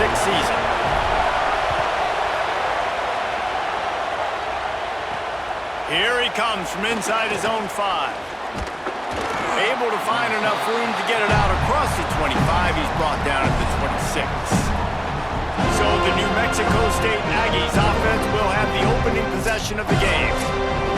next season. Here he comes from inside his own 5. Able to find enough room to get it out across the 25. He's brought down at the 26. So the New Mexico State Aggies offense will have the opening possession of the game.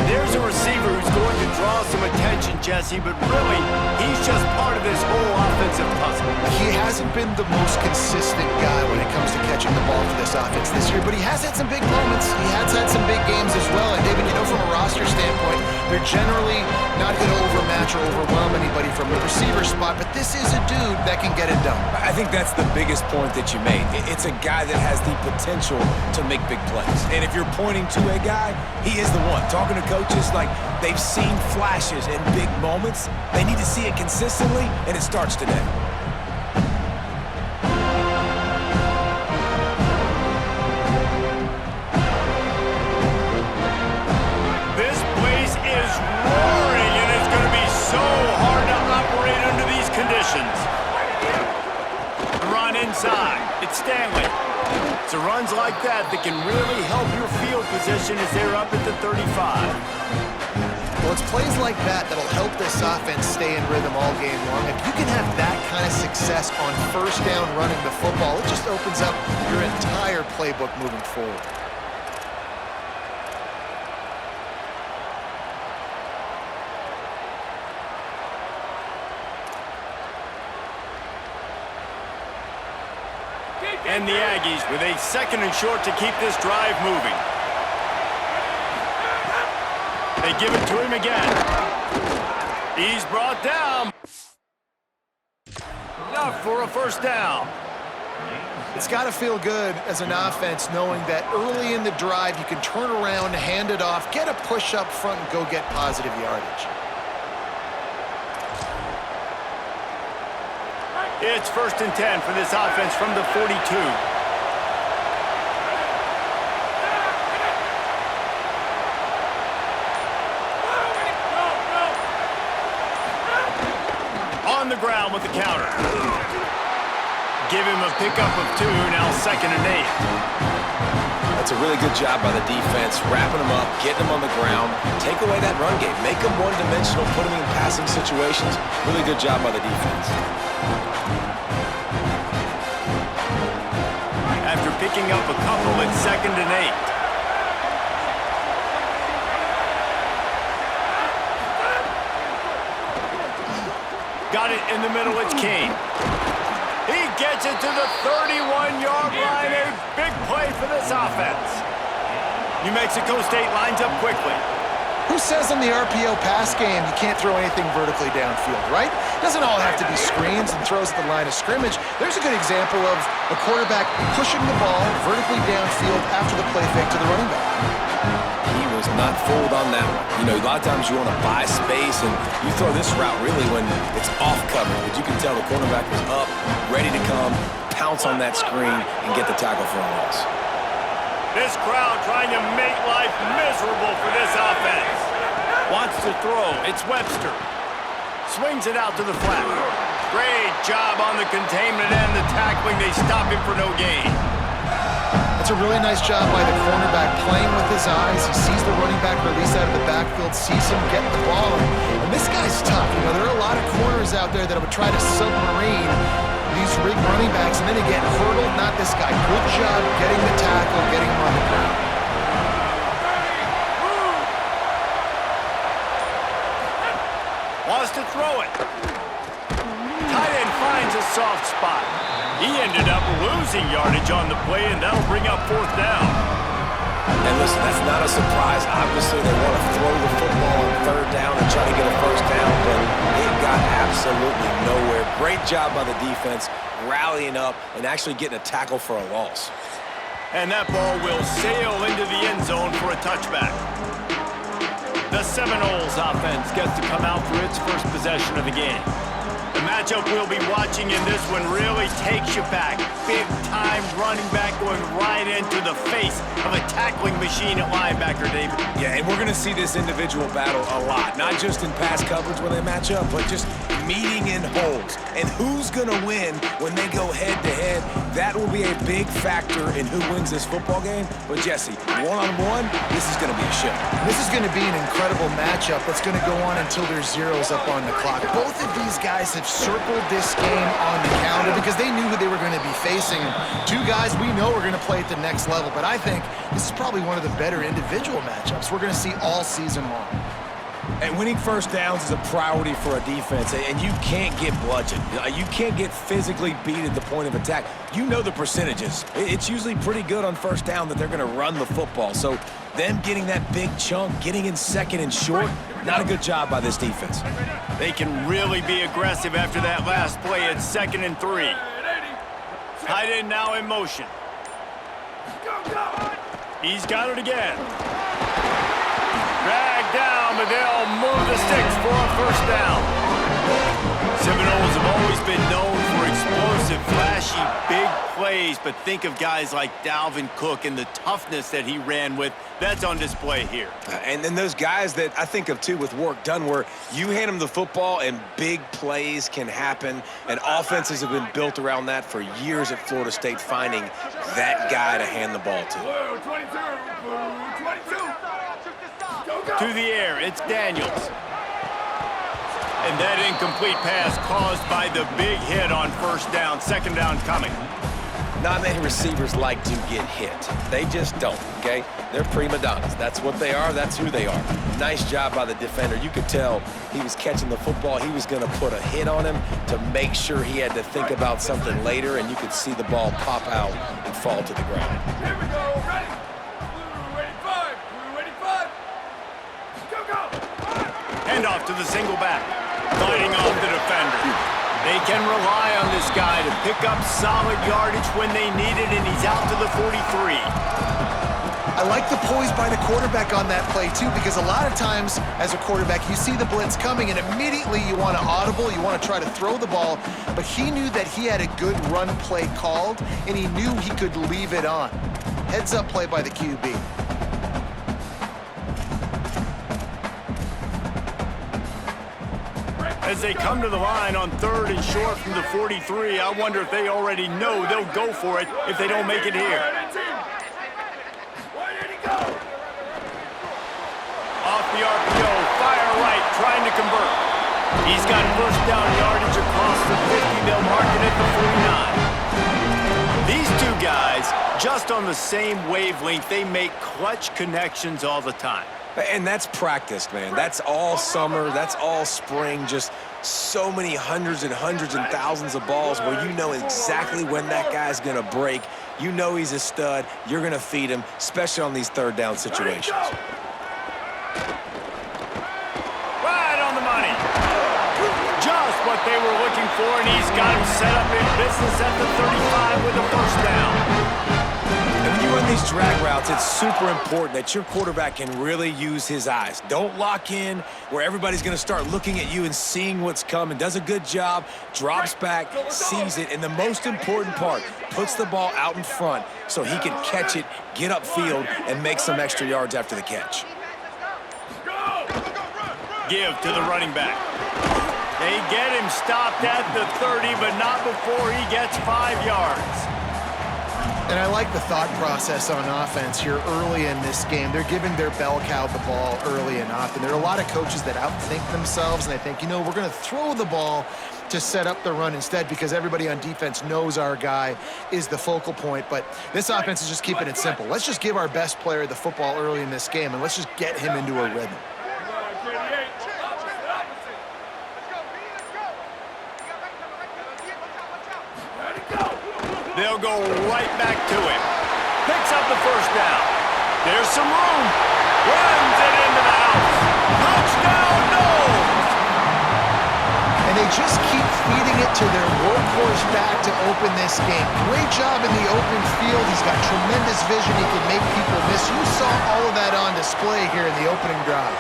There's a receiver who's going to draw some attention, Jesse, but really, he's just part of this whole offensive puzzle. He hasn't been the most consistent guy when it comes to catching the ball for this offense this year, but he has had some big moments. He has had some big games as well. And David, you know, from a roster standpoint, they're generally not going to overmatch or overwhelm anybody from the receiver spot, but this is a dude that can get it done. I think that's the biggest point that you made. It's a guy that has the potential to make big plays. And if you're pointing to a guy, he is the one. Talking to coaches, like, they've seen flashes in big moments. They need to see it consistently, and it starts today. This place is roaring, and it's going to be so hard to operate under these conditions. Run inside. It's Stanley. It's runs like that that can really help your field position as they're up at the 35. Well, it's plays like that that'll help this offense stay in rhythm all game long. If you can have that kind of success on first down running the football, it just opens up your entire playbook moving forward. And the Aggies with a 2nd and short to keep this drive moving. They give it to him again. He's brought down. Enough for a first down. It's got to feel good as an offense knowing that early in the drive you can turn around, hand it off, get a push up front, and go get positive yardage. It's 1st and 10 for this offense from the 42. On the ground with the counter. Give him a pickup of 2, now 2nd and 8. That's a really good job by the defense, wrapping them up, getting them on the ground, take away that run game, make them one-dimensional, put them in passing situations. Really good job by the defense. After picking up a couple, it's 2nd and 8. Got it in the middle, it's King. He gets it to the 31-yard line. A big play for this offense. New Mexico State lines up quickly. Who says in the RPO pass game you can't throw anything vertically downfield, right? Doesn't all have to be screens and throws at the line of scrimmage. There's a good example of a quarterback pushing the ball vertically downfield after the play fake to the running back. He was not fooled on that one. You know, a lot of times you want to buy space, and you throw this route really when it's off cover. But you can tell the cornerback was up, ready to come, pounce on that screen, and get the tackle for a loss. This crowd trying to make life miserable for this offense. Wants to throw. It's Webster. Swings it out to the flat. Great job on the containment and the tackling. They stop him for no gain. It's a really nice job by the cornerback playing with his eyes. He sees the running back release out of the backfield, sees him get the ball. And this guy's tough. You know, there are a lot of corners out there that would try to submarine these rig running backs, and then they get hurdled. Not this guy. Good job getting the tackle, getting him on the ground. Wants to throw it. Tight end finds a soft spot. He ended up losing yardage on the play, and that'll bring up 4th down. And listen, that's not a surprise. Obviously, they want to throw the football on 3rd down and try to get a first down, but it got absolutely nowhere. Great job by the defense, rallying up and actually getting a tackle for a loss. And that ball will sail into the end zone for a touchback. The Seminoles offense gets to come out for its first possession of the game. The matchup we'll be watching in this one really takes you back. Big-time running back going right into the face of a tackling machine at linebacker, David. Yeah, and we're going to see this individual battle a lot, not just in pass coverage when they match up, but just meeting in holes. And who's going to win when they go head-to-head, that will be a big factor in who wins this football game. But, Jesse, one-on-one, this is going to be a show. This is going to be an incredible matchup that's going to go on until there's zeros up on the clock. Both of these guys have circled this game on the calendar because they knew who they were going to be facing. And two guys we know are going to play at the next level, but I think this is probably one of the better individual matchups we're going to see all season long. And winning first downs is a priority for a defense, and you can't get bludgeoned. You can't get physically beat at the point of attack. You know the percentages. It's usually pretty good on first down that they're going to run the football. So them getting that big chunk, getting in second and short, not a good job by this defense. They can really be aggressive after that last play at 2nd and 3. Tight end now in motion. He's got it again. Dragged down, but they'll move the sticks for a first down. Seminoles have always been known for explosive, flashy, big plays, but think of guys like Dalvin Cook and the toughness that he ran with. That's on display here. And then those guys that I think of, too, with work done, where you hand them the football and big plays can happen, and offenses have been built around that for years at Florida State, finding that guy to hand the ball to. To the air, it's Daniels. And that incomplete pass caused by the big hit on first down, 2nd down coming. Not many receivers like to get hit. They just don't, okay? They're prima donnas. That's what they are. That's who they are. Nice job by the defender. You could tell he was catching the football. He was going to put a hit on him to make sure he had to think about something later, and you could see the ball pop out and fall to the ground. Here we go. Ready? Blue 85. Blue 85. Go, go. Handoff to the single back. Fighting off the defender. They can rely on this guy to pick up solid yardage when they need it, and he's out to the 43. I like the poise by the quarterback on that play, too, because a lot of times as a quarterback, you see the blitz coming, and immediately you want to audible, you want to try to throw the ball, but he knew that he had a good run play called, and he knew he could leave it on. Heads-up play by the QB. As they come to the line on 3rd and short from the 43, I wonder if they already know they'll go for it if they don't make it here. Off the RPO, fire right, trying to convert. He's got first down yardage across the 50. They'll mark it at the 49. These two guys, just on the same wavelength, they make clutch connections all the time. And that's practiced, man. That's all summer. That's all spring. Just so many hundreds and thousands of balls where you know exactly when that guy's going to break. You know he's a stud. You're going to feed him, especially on these 3rd down situations. Right on the money. Just what they were looking for, and he's got him set up in business at the 35 with a first down. And when you run these drag routes, it's super important that your quarterback can really use his eyes. Don't lock in where everybody's going to start looking at you and seeing what's coming. Does a good job, drops back, sees it, and the most important part, puts the ball out in front so he can catch it, get upfield, and make some extra yards after the catch. Give to the running back. They get him stopped at the 30, but not before he gets 5 yards. And I like the thought process on offense here early in this game. They're giving their bell cow the ball early and often. There are a lot of coaches that outthink themselves, and they think, you know, we're going to throw the ball to set up the run instead because everybody on defense knows our guy is the focal point. But this offense is just keeping it simple. Let's just give our best player the football early in this game, and let's just get him into a rhythm. They'll go right back to him. Picks up the first down. There's some room. Runs it into the house. Touchdown, Noles! And they just keep feeding it to their workhorse back to open this game. Great job in the open field. He's got tremendous vision. He can make people miss. You saw all of that on display here in the opening drive.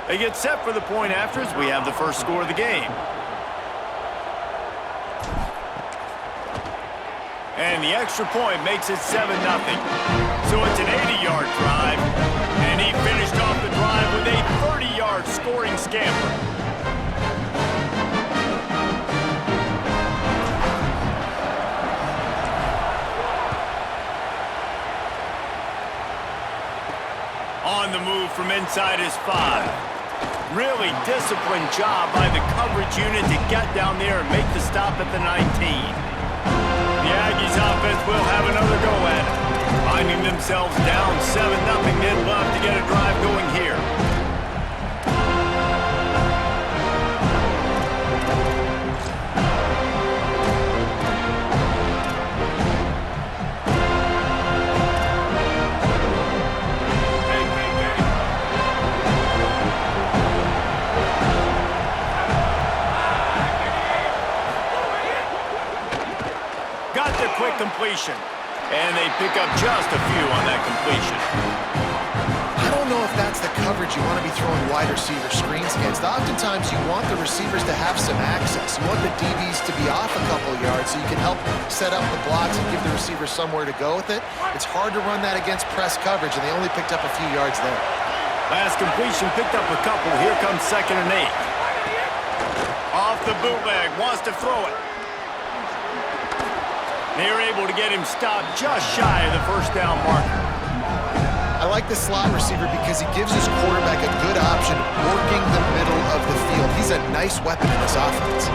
They get set for the point after as we have the first score of the game. And the extra point makes it 7-0. So it's an 80-yard drive, and he finished off the drive with a 30-yard scoring scamper. On the move from inside his 5. Really disciplined job by the coverage unit to get down there and make the stop at the 19. The Aggies offense will have another go at it. Finding themselves down 7-0, they'd love to get a drive going here. Quick completion, and they pick up just a few on that completion. I don't know if that's the coverage you want to be throwing wide receiver screens against. Oftentimes you want the receivers to have some access. You want the DBs to be off a couple yards so you can help set up the blocks and give the receiver somewhere to go with it. It's hard to run that against press coverage, and they only picked up a few yards there. Last completion picked up a couple. Here comes 2nd and 8. Off the bootleg, wants to throw it. They're able to get him stopped just shy of the first down marker. I like the slot receiver because he gives his quarterback a good option working the middle of the field. He's a nice weapon in this offense.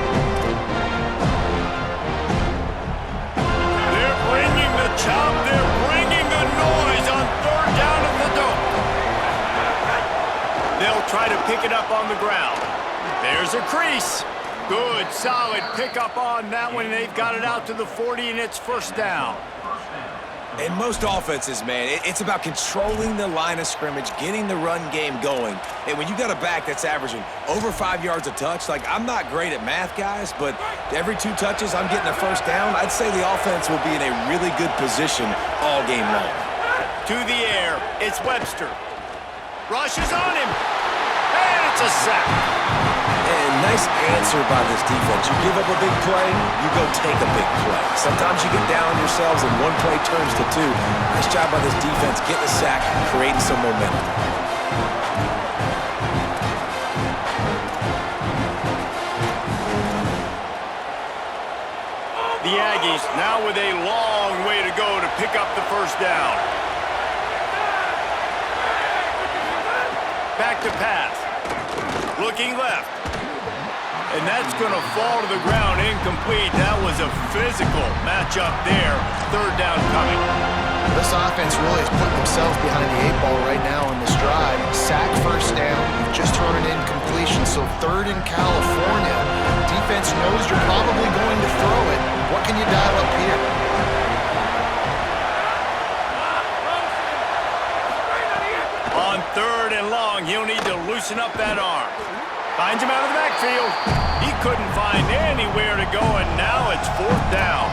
They're bringing the chop. They're bringing the noise on 3rd down at the dome. They'll try to pick it up on the ground. There's a crease. Good, solid pickup on that one, and they've got it out to the 40, and it's 1st down. In most offenses, man, it's about controlling the line of scrimmage, getting the run game going. And when you got a back that's averaging over 5 yards a touch, like, I'm not great at math, guys, but every 2 touches, I'm getting a 1st down. I'd say the offense will be in a really good position all game long. To the air, it's Webster. Rushes on him, and it's a sack. And nice answer by this defense. You give up a big play, you go take a big play. Sometimes you get down on yourselves and one play turns to 2. Nice job by this defense getting a sack, creating some momentum. The Aggies now with a long way to go to pick up the 1st down. Back to pass. Looking left. And that's going to fall to the ground incomplete. That was a physical matchup there. 3rd down coming. This offense really is putting themselves behind the 8 ball right now on this drive. Sack 1st down. You've just thrown an incompletion, so 3rd in California. Defense knows you're probably going to throw it. What can you dial up here? On 3rd and long, he'll need to loosen up that arm. Finds him out of the backfield. He couldn't find anywhere to go, and now it's 4th down.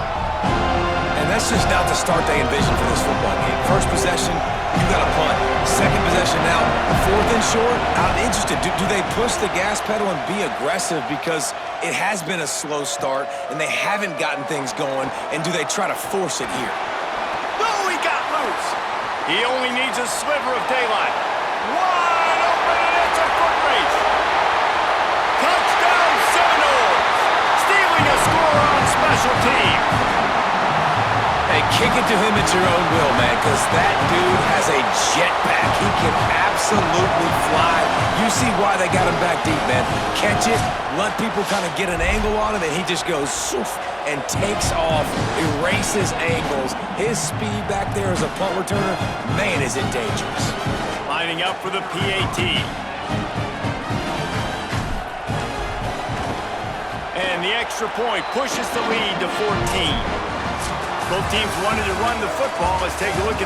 And that's just not the start they envisioned for this football game. First possession, you got a punt. Second possession now, 4th and short. I'm interested. Do they push the gas pedal and be aggressive because it has been a slow start and they haven't gotten things going, and do they try to force it here? Oh, he got loose. He only needs a sliver of daylight. Wide open, and it's a foot race. Touchdown Seminoles! Stealing a score on special teams. Hey, kick it to him at your own will, man, because that dude has a jetpack. He can absolutely fly. You see why they got him back deep, man. Catch it, let people kind of get an angle on him, and he just goes soof and takes off, erases angles. His speed back there as a punt returner, man, is it dangerous. Lining up for the PAT. And the extra point pushes the lead to 14. Both teams wanted to run the football. Let's take a look at